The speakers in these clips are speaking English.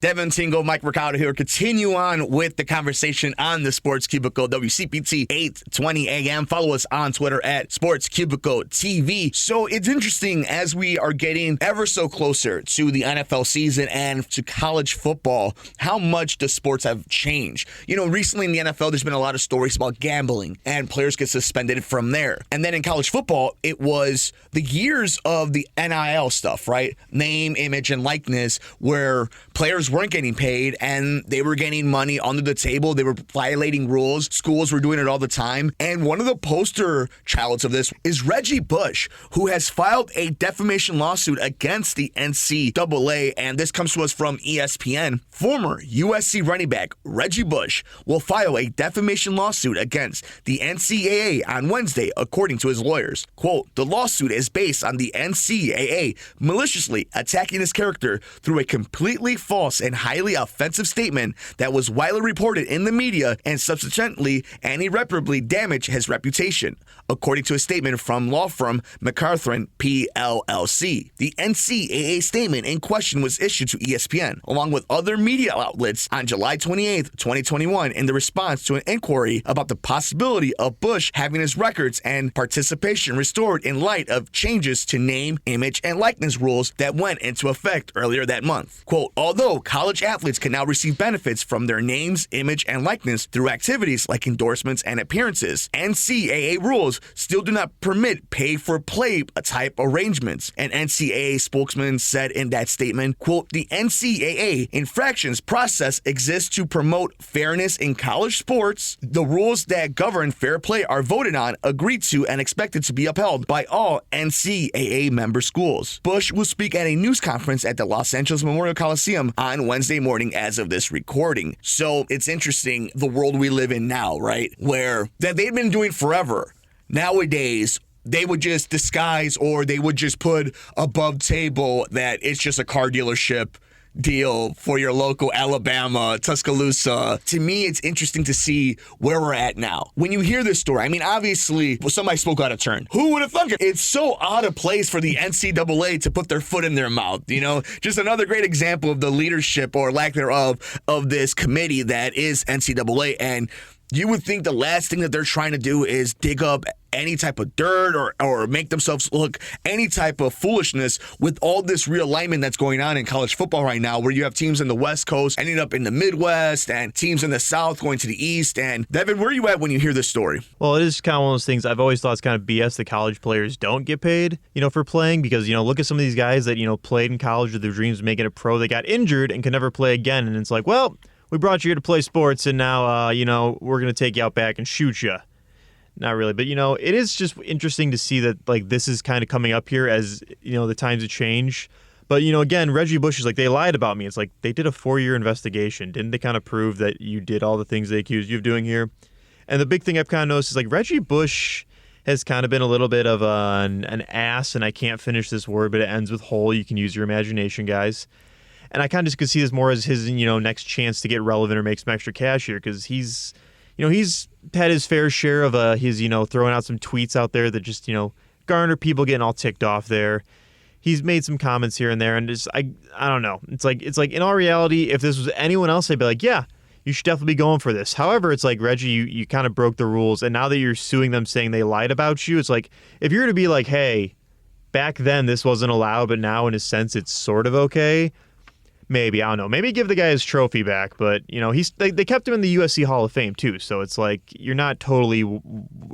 Devin Tingle, Mike Mercado here. Continue on with the conversation on the Sports Cubicle, WCPT 820 AM. Follow us on Twitter at Sports Cubicle TV. So it's interesting as we are getting ever so closer to the NFL season and to college football, how much the sports have changed. You know, recently in the NFL, there's been a lot of stories about gambling and players get suspended from there. And then in college football, it was the years of the NIL stuff, right? Name, image, and likeness, where players weren't getting paid and they were getting money under the table. They were violating rules. Schools were doing it all the time. And one of the poster childs of this is Reggie Bush, who has filed a defamation lawsuit against the NCAA. And this comes to us from ESPN. Former USC running back Reggie Bush will file a defamation lawsuit against the NCAA on Wednesday, according to his lawyers. Quote, the lawsuit is based on the NCAA maliciously attacking his character through a completely false and highly offensive statement that was widely reported in the media and subsequently and irreparably damaged his reputation, according to a statement from law firm Mercado PLLC. The NCAA statement in question was issued to ESPN, along with other media outlets, on July 28, 2021, in the response to an inquiry about the possibility of Bush having his records and participation restored in light of changes to name, image, and likeness rules that went into effect earlier that month. Quote, although college athletes can now receive benefits from their names, image, and likeness through activities like endorsements and appearances, NCAA rules still do not permit pay-for-play type arrangements. An NCAA spokesman said in that statement, quote, the NCAA infractions process exists to promote fairness in college sports. The rules that govern fair play are voted on, agreed to, and expected to be upheld by all NCAA member schools. Bush will speak at a news conference at the Los Angeles Memorial Coliseum on Wednesday morning as of this recording. So it's interesting, the world we live in now, right? Where that they've been doing forever. Nowadays, they would just disguise or they would just put above table that it's just a car dealership deal for your local Alabama, Tuscaloosa. To me, it's interesting to see where we're at now. When you hear this story, I mean, obviously, somebody spoke out of turn. Who would have thunk it? It's so out of place for the NCAA to put their foot in their mouth, you know? Just another great example of the leadership or lack thereof of this committee that is NCAA. And you would think the last thing that they're trying to do is dig up any type of dirt or make themselves look any type of foolishness with all this realignment that's going on in college football right now, where you have teams in the West Coast ending up in the Midwest and teams in the South going to the East. And Devin, where are you at when you hear this story? Well, it is kind of one of those things I've always thought it's kind of BS that college players don't get paid, for playing, because, look at some of these guys that, played in college with their dreams of making it pro. They got injured and could never play again. And it's like, well, we brought you here to play sports, and now, we're going to take you out back and shoot you. Not really, but, it is just interesting to see that, this is kind of coming up here as, the times have changed. But, again, Reggie Bush is like, they lied about me. It's like, they did a 4-year investigation. Didn't they kind of prove that you did all the things they accused you of doing here? And the big thing I've kind of noticed is, Reggie Bush has kind of been a little bit of an ass, and I can't finish this word, but it ends with hole. You can use your imagination, guys. And I kind of just could see this more as his, next chance to get relevant or make some extra cash here, because he's had his fair share of his, throwing out some tweets out there that just, garner people getting all ticked off there. He's made some comments here and there, and just I don't know. It's like in all reality, if this was anyone else, I'd be like, yeah, you should definitely be going for this. However, it's like, Reggie, you kind of broke the rules, and now that you're suing them saying they lied about you, it's like, if you're to be like, hey, back then this wasn't allowed, but now in a sense it's sort of okay. Maybe, I don't know. Maybe give the guy his trophy back, but, they kept him in the USC Hall of Fame, too. So it's like, you're not totally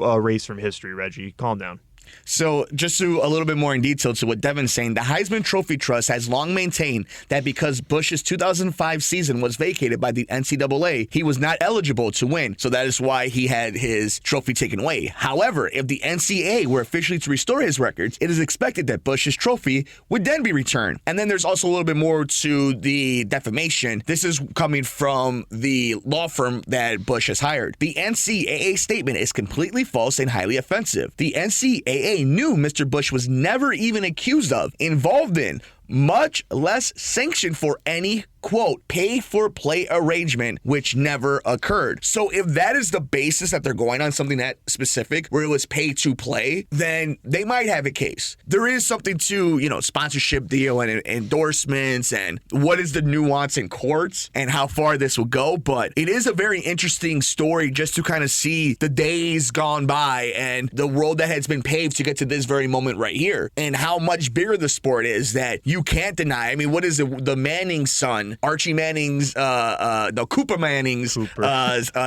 erased from history, Reggie. Calm down. So just to a little bit more in detail to what Devin's saying, the Heisman Trophy Trust has long maintained that because Bush's 2005 season was vacated by the NCAA, he was not eligible to win. So that is why he had his trophy taken away. However, if the NCAA were officially to restore his records, it is expected that Bush's trophy would then be returned. And then there's also a little bit more to the defamation. This is coming from the law firm that Bush has hired. The NCAA statement is completely false and highly offensive. The NCAA knew Mr. Bush was never even accused of, involved in, much less sanctioned for any quote, pay-for-play arrangement, which never occurred. So if that is the basis that they're going on, something that specific, where it was pay-to-play, then they might have a case. There is something to, sponsorship deal and endorsements and what is the nuance in courts and how far this will go. But it is a very interesting story just to kind of see the days gone by and the road that has been paved to get to this very moment right here and how much bigger the sport is that you can't deny. I mean, what is it? The Manning son, Archie Manning's, Cooper Manning's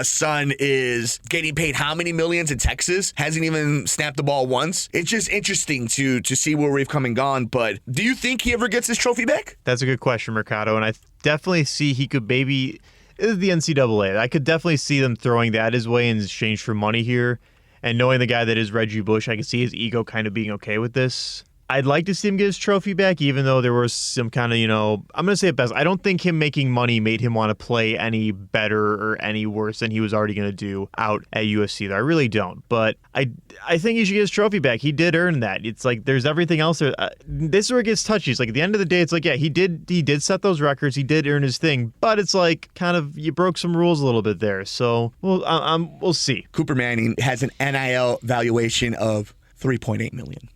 son is getting paid how many millions in Texas? Hasn't even snapped the ball once. It's just interesting to see where we've come and gone. But do you think he ever gets his trophy back? That's a good question, Mercado. And I definitely see he could maybe, this is the NCAA. I could definitely see them throwing that his way in exchange for money here. And knowing the guy that is Reggie Bush, I can see his ego kind of being okay with this. I'd like to see him get his trophy back, even though there was some kind of, I'm going to say it best. I don't think him making money made him want to play any better or any worse than he was already going to do out at USC. Though. I really don't. But I think he should get his trophy back. He did earn that. It's like there's everything else there. This is where it gets touchy. It's like at the end of the day, it's like, yeah, he did set those records. He did earn his thing. But it's like kind of you broke some rules a little bit there. So we'll see. Cooper Manning has an NIL valuation of $3.8 million.